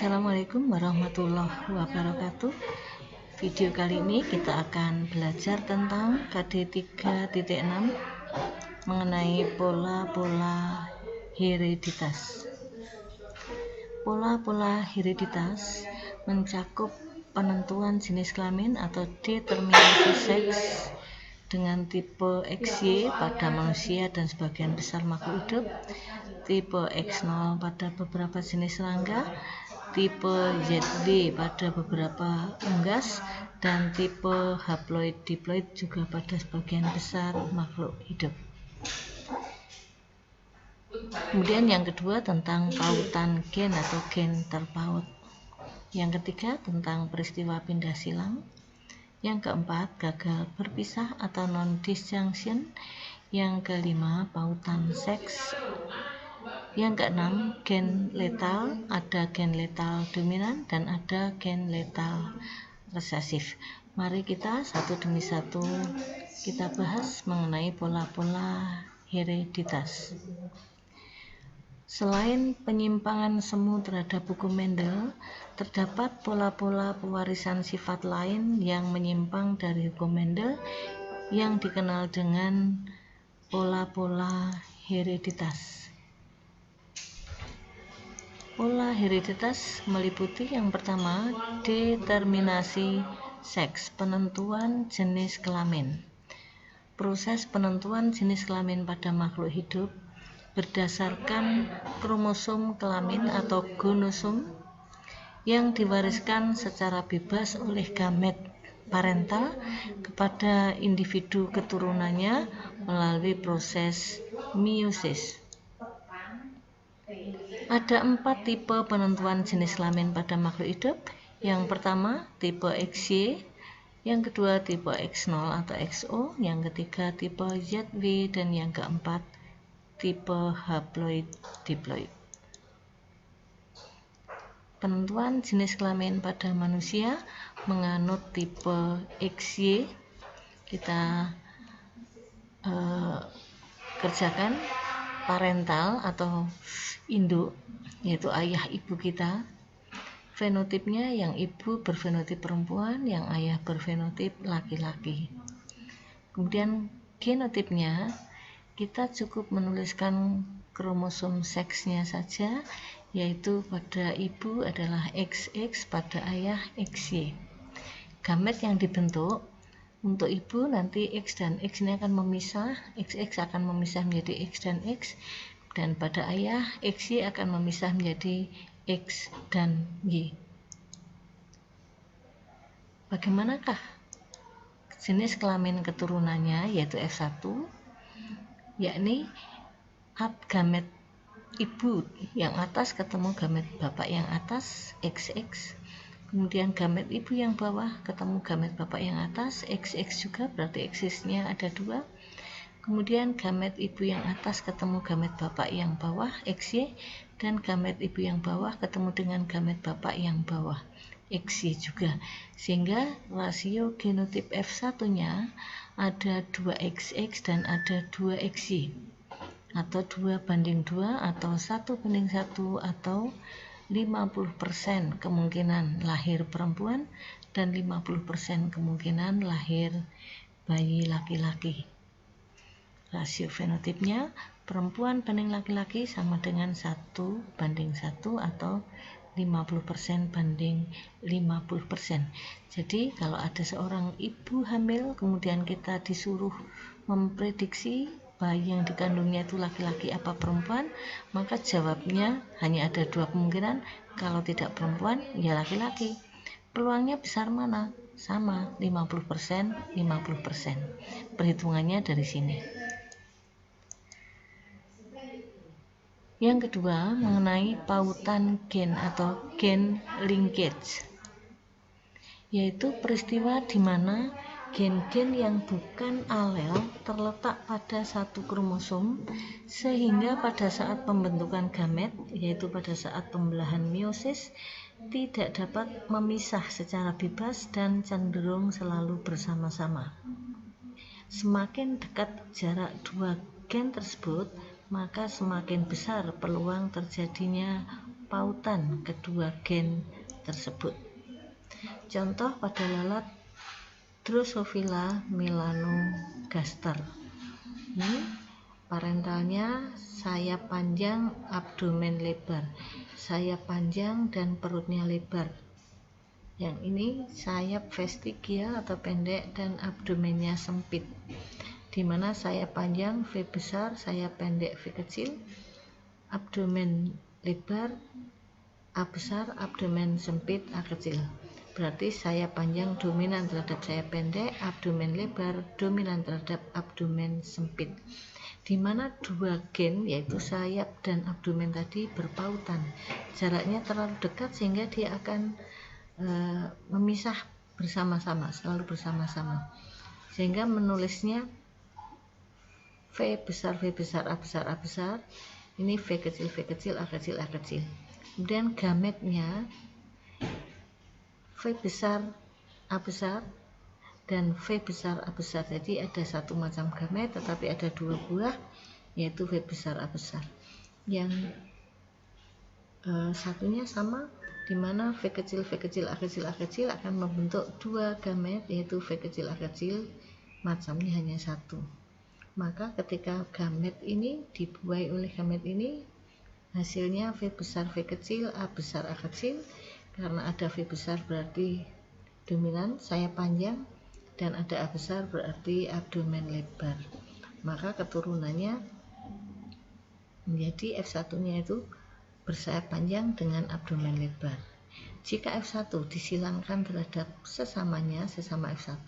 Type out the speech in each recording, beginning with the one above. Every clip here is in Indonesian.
Assalamualaikum warahmatullahi wabarakatuh. Video kali ini kita akan belajar tentang KD 3.6 mengenai pola-pola hereditas. Pola-pola hereditas mencakup penentuan jenis kelamin atau determinasi seks dengan tipe XY pada manusia dan sebagian besar makhluk hidup, tipe X0 pada beberapa jenis serangga, tipe ZW pada beberapa unggas, dan tipe haploid-diploid juga pada sebagian besar makhluk hidup. Kemudian yang kedua tentang pautan gen atau gen terpaut. Yang ketiga tentang peristiwa pindah silang. Yang keempat, gagal berpisah atau non-disjunction. Yang kelima, pautan seks. Yang keenam, gen letal. Ada gen letal dominan dan ada gen letal resesif. Mari kita satu demi satu kita bahas mengenai pola-pola hereditas. Selain penyimpangan semu terhadap buku Mendel, terdapat pola-pola pewarisan sifat lain yang menyimpang dari hukum Mendel yang dikenal dengan pola-pola hereditas. Pola hereditas meliputi yang pertama, determinasi seks, penentuan jenis kelamin. Proses penentuan jenis kelamin pada makhluk hidup berdasarkan kromosom kelamin atau gonosom yang diwariskan secara bebas oleh gamet parental kepada individu keturunannya melalui proses meiosis. Ada 4 tipe penentuan jenis kelamin pada makhluk hidup. Yang pertama, tipe XY, yang kedua tipe X0 atau XO, yang ketiga tipe ZW, dan yang keempat tipe haploid-diploid. Penentuan jenis kelamin pada manusia menganut tipe XY. Kita kerjakan parental atau induk, yaitu ayah ibu kita. Fenotipnya yang ibu berfenotip perempuan, yang ayah berfenotip laki-laki. Kemudian genotipnya kita cukup menuliskan kromosom seksnya saja, yaitu pada ibu adalah XX, pada ayah XY. Gamet yang dibentuk untuk ibu nanti X dan X ini akan memisah, XX akan memisah menjadi X dan X, dan pada ayah XY akan memisah menjadi X dan Y. Bagaimanakah jenis kelamin keturunannya, yaitu F1, yakni gamet ibu yang atas ketemu gamet bapak yang atas XX, kemudian gamet ibu yang bawah ketemu gamet bapak yang atas XX juga, berarti X-nya ada 2. Kemudian gamet ibu yang atas ketemu gamet bapak yang bawah XY, dan gamet ibu yang bawah ketemu dengan gamet bapak yang bawah XY juga, sehingga rasio genotip F1-nya ada 2XX dan ada 2XY, atau 2:2 atau 1:1, atau 50% kemungkinan lahir perempuan dan 50% kemungkinan lahir bayi laki-laki. Rasio fenotipnya perempuan banding laki-laki sama dengan 1:1 atau 50% banding 50%. Jadi kalau ada seorang ibu hamil kemudian kita disuruh memprediksi bayi yang dikandungnya itu laki-laki apa perempuan, maka jawabnya hanya ada 2 kemungkinan. Kalau tidak perempuan, ya laki-laki. Peluangnya besar mana? Sama, 50%, 50%. Perhitungannya dari sini. Yang kedua, mengenai pautan gen atau gen linkage, yaitu peristiwa di mana gen-gen yang bukan alel terletak pada satu kromosom, sehingga pada saat pembentukan gamet, yaitu pada saat pembelahan meiosis, tidak dapat memisah secara bebas dan cenderung selalu bersama-sama. Semakin dekat jarak 2 gen tersebut, maka semakin besar peluang terjadinya pautan kedua gen tersebut. Contoh pada lalat Drosophila melanogaster. Ini parentalnya sayap panjang, abdomen lebar, sayap panjang dan perutnya lebar. Yang ini sayap vestigial atau pendek dan abdomennya sempit, di mana sayap panjang V besar, sayap pendek V kecil, abdomen lebar A besar, abdomen sempit A kecil. Berarti sayap panjang dominan terhadap sayap pendek, abdomen lebar dominan terhadap abdomen sempit, di mana dua gen yaitu sayap dan abdomen tadi berpautan, jaraknya terlalu dekat sehingga dia akan memisah bersama-sama, selalu bersama-sama, sehingga menulisnya V besar V besar A besar A besar, ini V kecil V kecil A kecil A kecil. Kemudian gametnya V besar A besar dan V besar A besar. Jadi ada satu macam gamet tetapi ada dua buah, yaitu V besar A besar. Yang satunya sama, di mana V kecil V kecil A kecil A kecil akan membentuk dua gamet, yaitu V kecil A kecil, macamnya hanya satu. Maka ketika gamet ini dibuai oleh gamet ini, hasilnya V besar V kecil A besar A kecil. Karena ada V besar berarti dominan sayap panjang, dan ada A besar berarti abdomen lebar. Maka keturunannya menjadi F1-nya itu bersayap panjang dengan abdomen lebar. Jika F1 disilangkan terhadap sesamanya, sesama F1,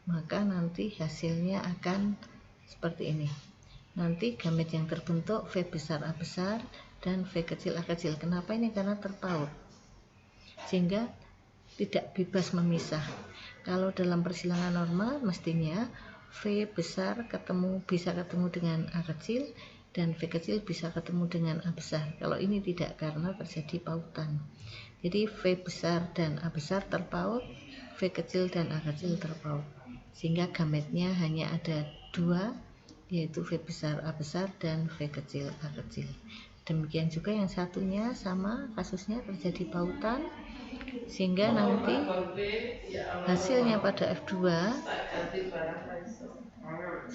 maka nanti hasilnya akan seperti ini. Nanti gamet yang terbentuk V besar A besar dan V kecil A kecil. Kenapa ini? Karena terpaut, sehingga tidak bebas memisah. Kalau dalam persilangan normal mestinya V besar bisa ketemu dengan A kecil dan V kecil bisa ketemu dengan A besar. Kalau ini tidak, karena terjadi pautan. Jadi V besar dan A besar terpaut, V kecil dan A kecil terpaut, sehingga gametnya hanya ada dua, yaitu V besar A besar dan V kecil A kecil. Demikian juga yang satunya sama kasusnya, terjadi pautan, sehingga nanti hasilnya pada F2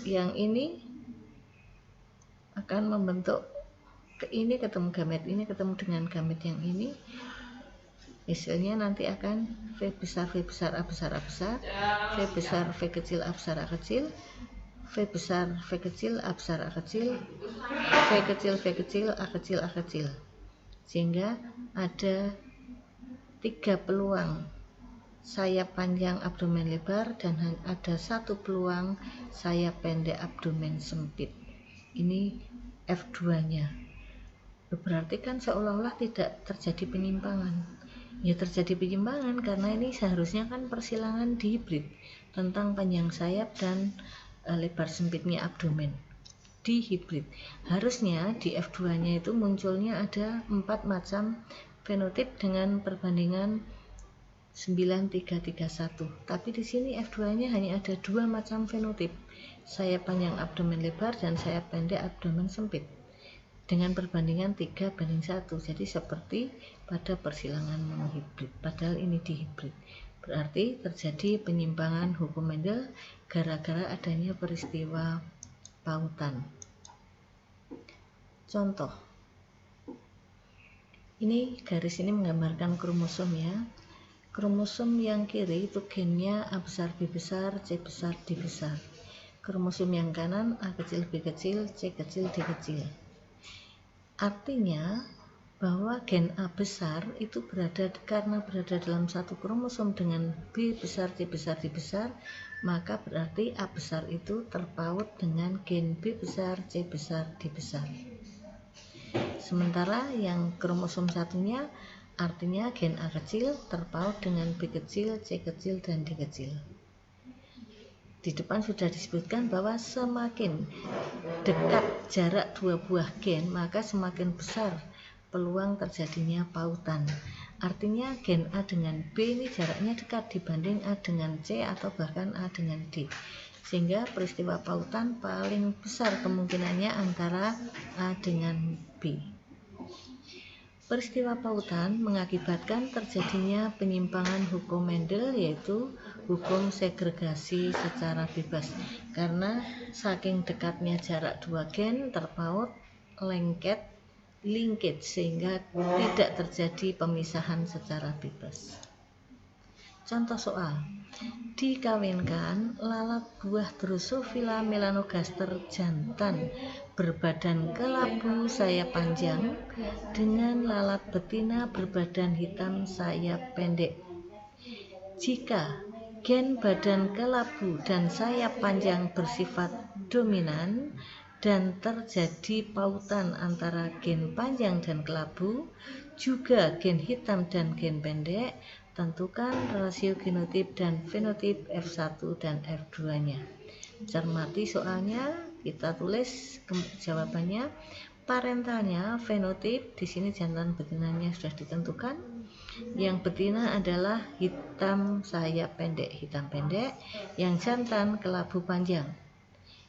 yang ini akan membentuk ini ketemu gamet ini ketemu dengan gamet yang ini, hasilnya nanti akan V besar V besar A besar A besar, V besar V kecil A besar A kecil, V besar V kecil A besar A kecil, V kecil V kecil A kecil A kecil, sehingga ada 3 peluang sayap panjang abdomen lebar dan ada 1 peluang sayap pendek abdomen sempit. Ini F2-nya. Berarti kan seolah-olah tidak terjadi penyimpangan. Ya terjadi penyimpangan karena ini seharusnya kan persilangan dihibrid tentang panjang sayap dan lebar sempitnya abdomen. Dihibrid. Harusnya di F2-nya itu munculnya ada 4 macam fenotip dengan perbandingan 9331. Tapi di sini F2-nya hanya ada 2 macam fenotip, sayap panjang abdomen lebar dan sayap pendek abdomen sempit, dengan perbandingan 3:1. Jadi seperti pada persilangan monohibrid, padahal ini dihibrid. Berarti terjadi penyimpangan hukum Mendel gara-gara adanya peristiwa pautan. Contoh, ini garis ini menggambarkan kromosom ya. Kromosom yang kiri itu gennya A besar B besar C besar D besar. Kromosom yang kanan A kecil B kecil C kecil D kecil. Artinya bahwa gen A besar itu karena berada dalam satu kromosom dengan B besar C besar D besar, maka berarti A besar itu terpaut dengan gen B besar C besar D besar. Sementara yang kromosom satunya artinya gen A kecil terpaut dengan B kecil, C kecil, dan D kecil. Di depan sudah disebutkan bahwa semakin dekat jarak 2 buah gen, maka semakin besar peluang terjadinya pautan. Artinya gen A dengan B ini jaraknya dekat dibanding A dengan C atau bahkan A dengan D. Sehingga peristiwa pautan paling besar kemungkinannya antara A dengan B. Peristiwa pautan mengakibatkan terjadinya penyimpangan hukum Mendel, yaitu hukum segregasi secara bebas, karena saking dekatnya jarak dua gen terpaut linkage sehingga tidak terjadi pemisahan secara bebas. Contoh soal: dikawinkan lalat buah Drosophila melanogaster jantan berbadan kelabu sayap panjang dengan lalat betina berbadan hitam sayap pendek. Jika gen badan kelabu dan sayap panjang bersifat dominan dan terjadi pautan antara gen panjang dan kelabu, juga gen hitam dan gen pendek, tentukan rasio genotip dan fenotip F1 dan F2-nya. Cermati soalnya, kita tulis jawabannya. Parentalnya fenotip, di sini jantan betinanya sudah ditentukan. Yang betina adalah hitam sayap pendek, hitam pendek. Yang jantan kelabu panjang.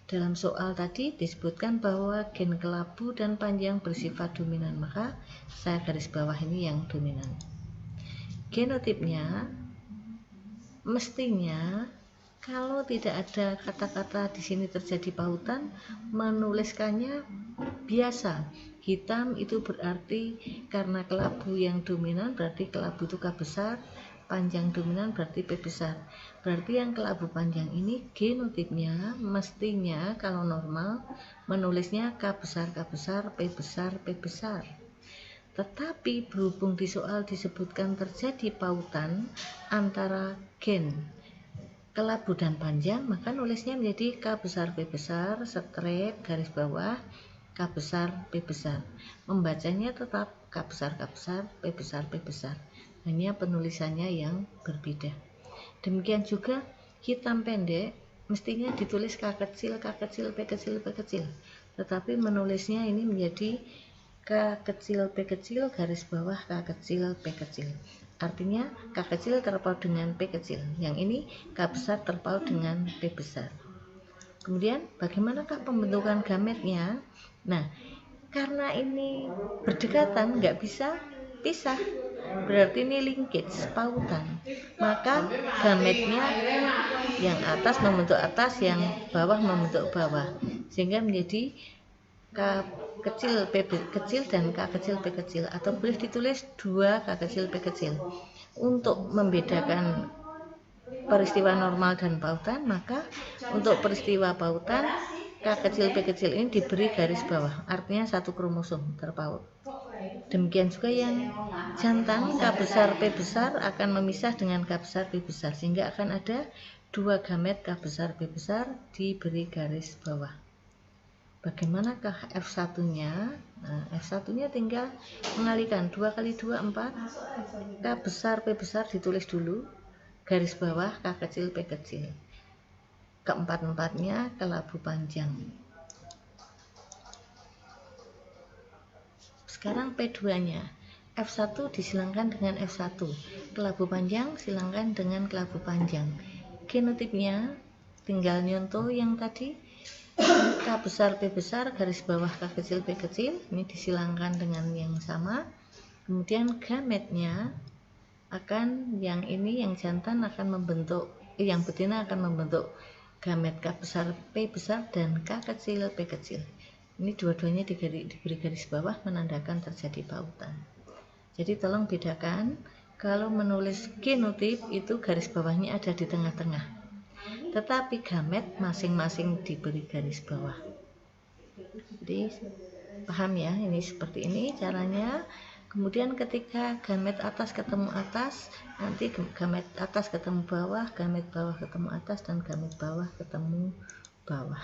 Dalam soal tadi disebutkan bahwa gen kelabu dan panjang bersifat dominan, maka saya garis bawah ini yang dominan. Genotipnya mestinya kalau tidak ada kata-kata di sini terjadi pautan, menuliskannya biasa. Hitam itu berarti karena kelabu yang dominan, berarti kelabu itu K besar, panjang dominan berarti P besar. Berarti yang kelabu panjang ini genotipnya mestinya kalau normal menulisnya K besar, K besar, P besar, P besar. Tetapi berhubung di soal disebutkan terjadi pautan antara gen kelabu dan panjang, maka nulisnya menjadi K besar P besar straight garis bawah K besar P besar. Membacanya tetap K besar K besar, P besar P besar. Hanya penulisannya yang berbeda. Demikian juga hitam pendek mestinya ditulis K kecil K kecil P kecil P kecil. Tetapi menulisnya ini menjadi K kecil P kecil garis bawah K kecil P kecil. Artinya K kecil terpaut dengan P kecil. Yang ini K besar terpaut dengan P besar. Kemudian bagaimanakah pembentukan gametnya? Nah, karena ini berdekatan nggak bisa pisah. Berarti ini linkage, pautan. Maka gametnya yang atas membentuk atas, yang bawah membentuk bawah. Sehingga menjadi K kecil P kecil dan K kecil P kecil, atau boleh ditulis 2 K kecil P kecil. Untuk membedakan peristiwa normal dan pautan, maka untuk peristiwa pautan K kecil P kecil ini diberi garis bawah, artinya satu kromosom terpaut. Demikian juga yang jantan K besar P besar akan memisah dengan K besar P besar, sehingga akan ada 2 gamet K besar P besar diberi garis bawah. Bagaimanakah F1-nya? Nah, F1-nya tinggal mengalihkan 2 kali 2 4. K besar P besar ditulis dulu, garis bawah K kecil P kecil. Keempat-empatnya kelabu panjang. Sekarang P2-nya. F1 disilangkan dengan F1. Kelabu panjang silangkan dengan kelabu panjang. Genotipnya tinggal nyontoh yang tadi. K besar P besar garis bawah K kecil P kecil, ini disilangkan dengan yang sama. Kemudian gametnya akan yang ini, yang jantan akan membentuk, yang betina akan membentuk gamet K besar P besar dan K kecil P kecil. Ini dua-duanya diberi garis bawah menandakan terjadi pautan. Jadi tolong bedakan, kalau menulis genotip itu garis bawahnya ada di tengah-tengah. Tetapi gamet masing-masing diberi garis bawah. Jadi paham ya, ini seperti ini caranya. Kemudian ketika gamet atas ketemu atas, nanti gamet atas ketemu bawah, gamet bawah ketemu atas, dan gamet bawah ketemu bawah.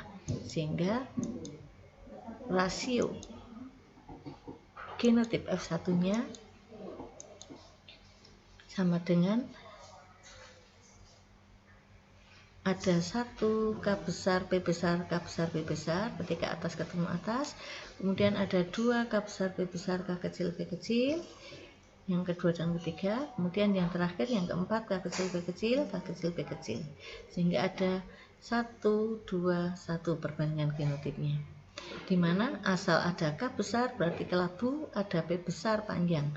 Sehingga rasio genotip F1-nya sama dengan ada 1 K besar P besar K besar P besar ketika atas ketemu atas, kemudian ada 2 K besar P besar K kecil P kecil, yang kedua dan ketiga, kemudian yang terakhir yang keempat K kecil P kecil K kecil P kecil, sehingga ada 1 2 1 perbandingan genotipnya. Dimana asal ada K besar berarti kelabu ada P besar panjang.